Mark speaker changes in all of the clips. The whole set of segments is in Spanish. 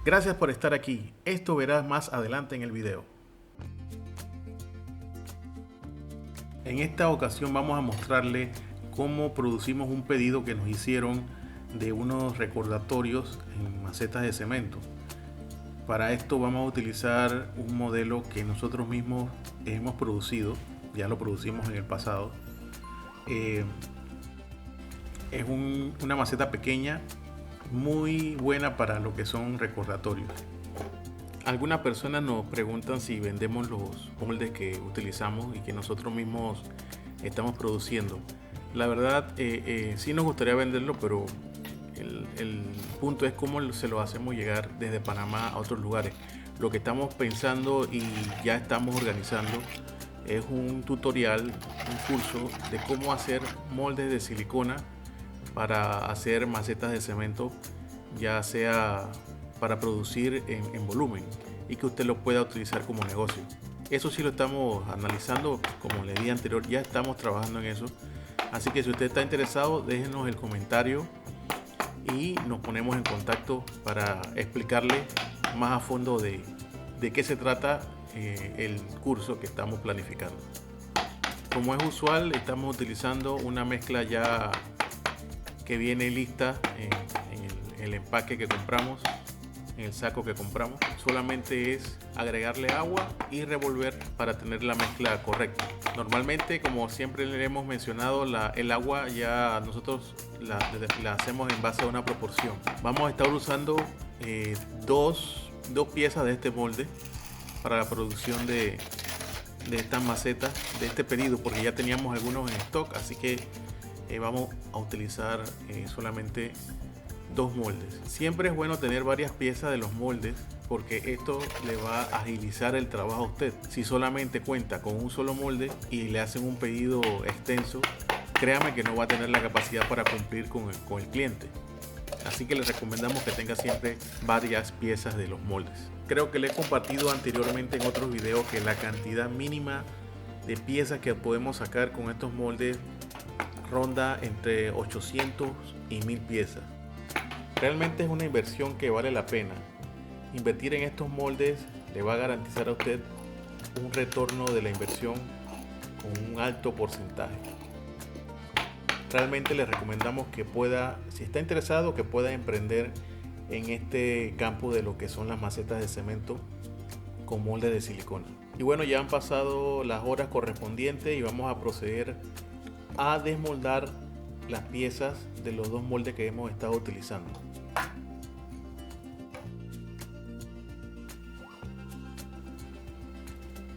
Speaker 1: Gracias por estar aquí. Esto verás más adelante en el video. En esta ocasión vamos a mostrarle cómo producimos un pedido que nos hicieron de unos recordatorios en macetas de cemento. Para esto vamos a utilizar un modelo que nosotros mismos hemos producido, ya lo producimos en el pasado. Es una maceta pequeña, muy buena para lo que son recordatorios. Algunas personas nos preguntan si vendemos los moldes que utilizamos y que nosotros mismos estamos produciendo. La verdad, sí nos gustaría venderlo, pero el punto es cómo se lo hacemos llegar desde Panamá a otros lugares. Lo que estamos pensando y ya estamos organizando es un tutorial, un curso de cómo hacer moldes de silicona para hacer macetas de cemento, ya sea para producir en volumen y que usted lo pueda utilizar como negocio. Eso sí lo estamos analizando, como le dije anterior, ya estamos trabajando en eso. Así que si usted está interesado, déjenos el comentario y nos ponemos en contacto para explicarle más a fondo de qué se trata el curso que estamos planificando. Como es usual, estamos utilizando una mezcla ya que viene lista en el empaque que compramos, en el saco que compramos. Solamente es agregarle agua y revolver para tener la mezcla correcta. Normalmente, como siempre le hemos mencionado, el agua ya nosotros la hacemos en base a una proporción. Vamos a estar usando dos piezas de este molde para la producción de estas macetas, de este pedido, porque ya teníamos algunos en stock, así que vamos a utilizar solamente dos moldes. Siempre es bueno tener varias piezas de los moldes porque esto le va a agilizar el trabajo a usted. Si solamente cuenta con un solo molde y le hacen un pedido extenso, créame que no va a tener la capacidad para cumplir con el cliente. Así que les recomendamos que tenga siempre varias piezas de los moldes. Creo que le he compartido anteriormente en otros videos que la cantidad mínima de piezas que podemos sacar con estos moldes ronda entre 800 y 1000 piezas. Realmente es una inversión que vale la pena. Invertir en estos moldes le va a garantizar a usted un retorno de la inversión con un alto porcentaje. Realmente le recomendamos que pueda, si está interesado, que pueda emprender en este campo de lo que son las macetas de cemento con moldes de silicona. Y bueno, ya han pasado las horas correspondientes y vamos a proceder a desmoldar las piezas de los dos moldes que hemos estado utilizando.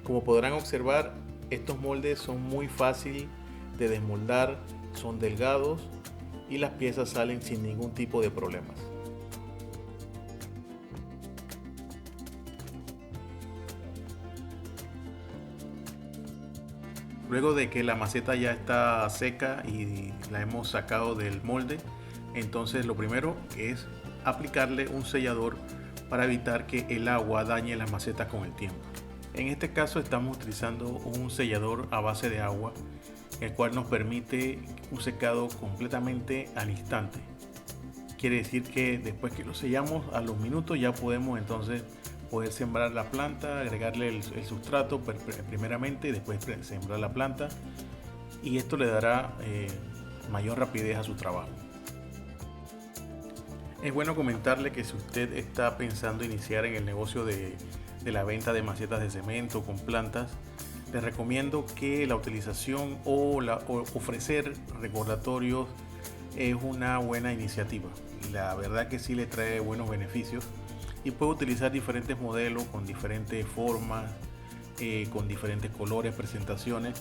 Speaker 1: Como podrán observar, estos moldes son muy fáciles de desmoldar, son delgados y las piezas salen sin ningún tipo de problemas. Luego de que la maceta ya está seca y la hemos sacado del molde, entonces lo primero es aplicarle un sellador para evitar que el agua dañe las macetas con el tiempo. En este caso estamos utilizando un sellador a base de agua, el cual nos permite un secado completamente al instante. Quiere decir que después que lo sellamos, a los minutos ya podemos entonces poder sembrar la planta, agregarle el sustrato primeramente y después sembrar la planta, y esto le dará mayor rapidez a su trabajo. Es bueno comentarle que si usted está pensando iniciar en el negocio de la venta de macetas de cemento con plantas, les recomiendo que la utilización o ofrecer recordatorios es una buena iniciativa. La verdad que sí le trae buenos beneficios y puede utilizar diferentes modelos con diferentes formas, con diferentes colores, presentaciones,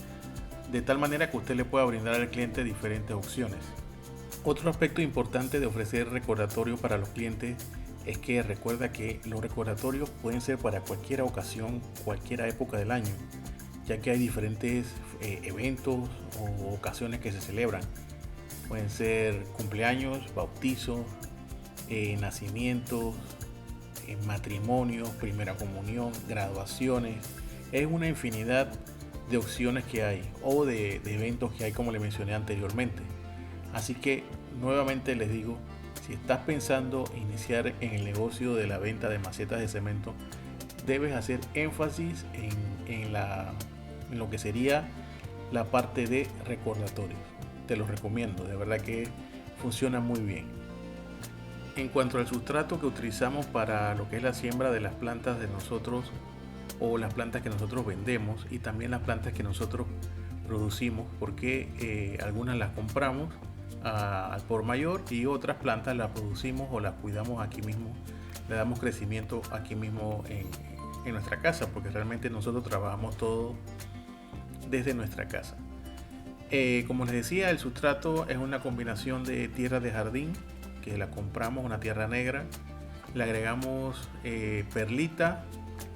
Speaker 1: de tal manera que usted le pueda brindar al cliente diferentes opciones. Otro aspecto importante de ofrecer recordatorios para los clientes es que recuerda que los recordatorios pueden ser para cualquier ocasión, cualquier época del año, ya que hay diferentes eventos o ocasiones que se celebran. Pueden ser cumpleaños, bautizos, nacimientos, matrimonios, primera comunión, graduaciones. Es una infinidad de opciones que hay o de eventos que hay, como le mencioné anteriormente. Así que nuevamente les digo, Si estás pensando iniciar en el negocio de la venta de macetas de cemento, debes hacer énfasis en lo que sería la parte de recordatorios. Te los recomiendo, de verdad que funciona muy bien. En cuanto al sustrato que utilizamos para lo que es la siembra de las plantas de nosotros o las plantas que nosotros vendemos y también las plantas que nosotros producimos, porque algunas las compramos al por mayor y otras plantas las producimos o las cuidamos aquí mismo, le damos crecimiento aquí mismo en nuestra casa, porque realmente nosotros trabajamos todo desde nuestra casa. Como les decía, el sustrato es una combinación de tierra de jardín, que la compramos, una tierra negra, le agregamos perlita,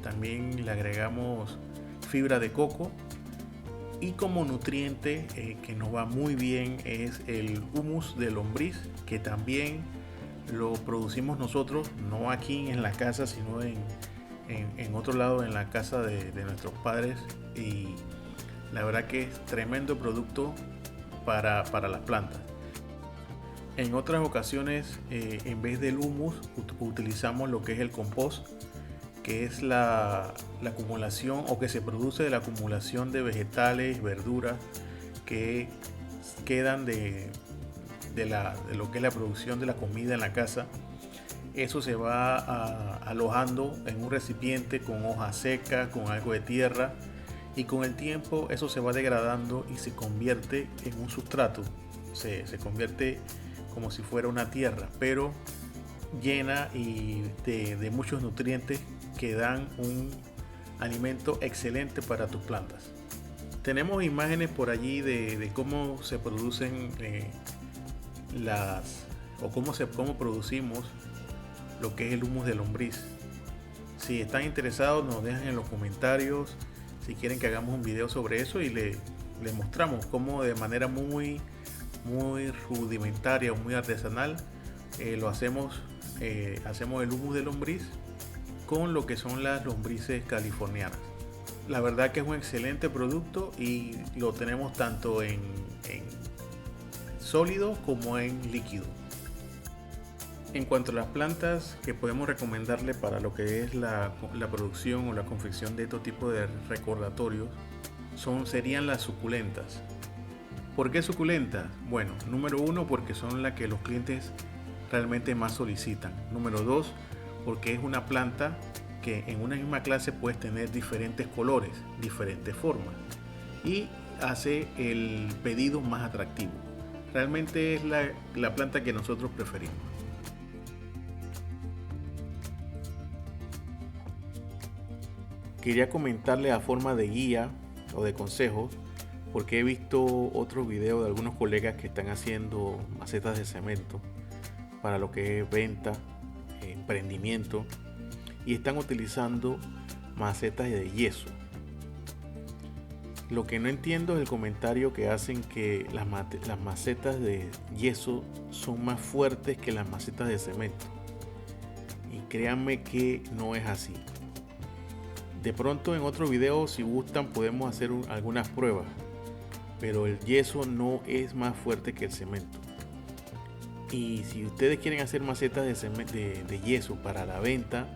Speaker 1: también le agregamos fibra de coco, y como nutriente que nos va muy bien es el humus de lombriz, que también lo producimos nosotros, no aquí en la casa, sino en otro lado, en la casa de nuestros padres, y la verdad que es tremendo producto para las plantas. En otras ocasiones, en vez del humus, utilizamos lo que es el compost, que es la acumulación o que se produce de la acumulación de vegetales, verduras que quedan de lo que es la producción de la comida en la casa. Eso se va alojando en un recipiente con hojas secas, con algo de tierra, y con el tiempo eso se va degradando y se convierte en un sustrato. Se convierte como si fuera una tierra, pero llena y de muchos nutrientes que dan un alimento excelente para tus plantas. Tenemos imágenes por allí de cómo se producen cómo producimos lo que es el humus de lombriz. Si están interesados, nos dejan en los comentarios si quieren que hagamos un video sobre eso, y le mostramos cómo de manera muy rudimentaria o muy artesanal lo hacemos. Hacemos el humus de lombriz con lo que son las lombrices californianas. La verdad que es un excelente producto y lo tenemos tanto en sólido como en líquido. En cuanto a las plantas que podemos recomendarle para lo que es la producción o la confección de este tipo de recordatorios serían las suculentas. ¿Por qué suculentas? Bueno, número uno, porque son las que los clientes realmente más solicitan. Número dos, porque es una planta que en una misma clase puedes tener diferentes colores, diferentes formas, y hace el pedido más atractivo. Realmente es la planta que nosotros preferimos. Quería comentarle a forma de guía o de consejo, porque he visto otros videos de algunos colegas que están haciendo macetas de cemento para lo que es venta, emprendimiento, y están utilizando macetas de yeso. Lo que no entiendo es el comentario que hacen que las macetas de yeso son más fuertes que las macetas de cemento, y créanme que no es así. De pronto en otro video, si gustan, podemos hacer algunas pruebas, pero el yeso no es más fuerte que el cemento. Y si ustedes quieren hacer macetas de yeso para la venta,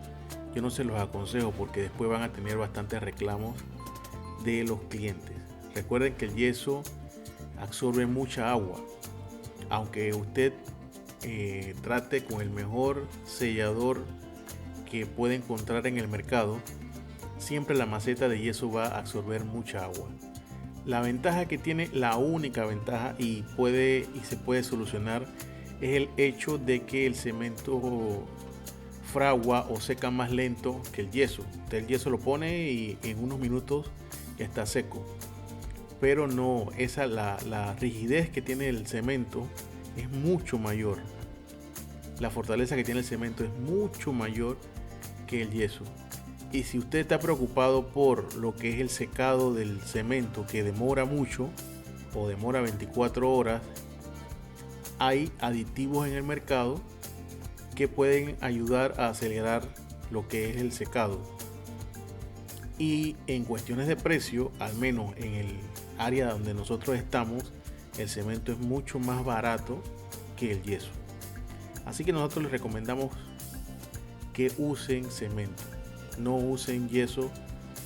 Speaker 1: yo no se los aconsejo, porque después van a tener bastantes reclamos de los clientes. Recuerden que el yeso absorbe mucha agua. Aunque usted trate con el mejor sellador que puede encontrar en el mercado, siempre la maceta de yeso va a absorber mucha agua. La ventaja que tiene, la única ventaja, y se puede solucionar, es el hecho de que el cemento fragua o seca más lento que el yeso. Usted el yeso lo pone y en unos minutos ya está seco. Pero no, la rigidez que tiene el cemento es mucho mayor. La fortaleza que tiene el cemento es mucho mayor que el yeso. Y si usted está preocupado por lo que es el secado del cemento, que demora mucho o demora 24 horas, hay aditivos en el mercado que pueden ayudar a acelerar lo que es el secado. Y en cuestiones de precio, al menos en el área donde nosotros estamos, el cemento es mucho más barato que el yeso. Así que nosotros les recomendamos que usen cemento, no usen yeso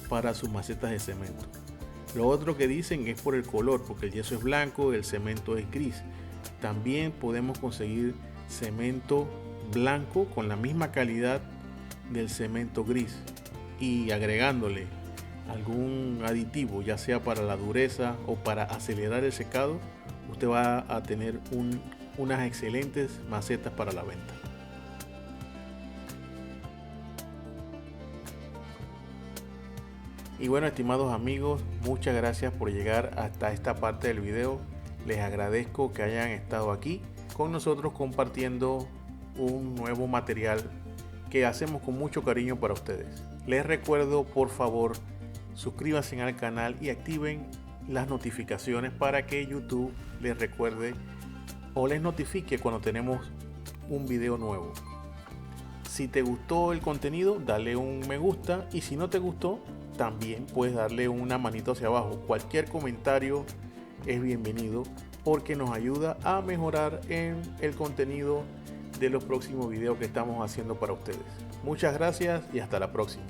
Speaker 1: para sus macetas de cemento. Lo otro que dicen es por el color, porque el yeso es blanco, el cemento es gris. También podemos conseguir cemento blanco con la misma calidad del cemento gris y agregándole algún aditivo, ya sea para la dureza o para acelerar el secado, usted va a tener unas excelentes macetas para la venta. Y bueno, estimados amigos, muchas gracias por llegar hasta esta parte del video. Les agradezco que hayan estado aquí con nosotros compartiendo un nuevo material que hacemos con mucho cariño para ustedes. Les recuerdo, por favor, suscríbanse al canal y activen las notificaciones para que YouTube les recuerde o les notifique cuando tenemos un video nuevo. Si te gustó el contenido, dale un me gusta, y si no te gustó, también puedes darle una manito hacia abajo. Cualquier comentario es bienvenido porque nos ayuda a mejorar en el contenido de los próximos videos que estamos haciendo para ustedes. Muchas gracias y hasta la próxima.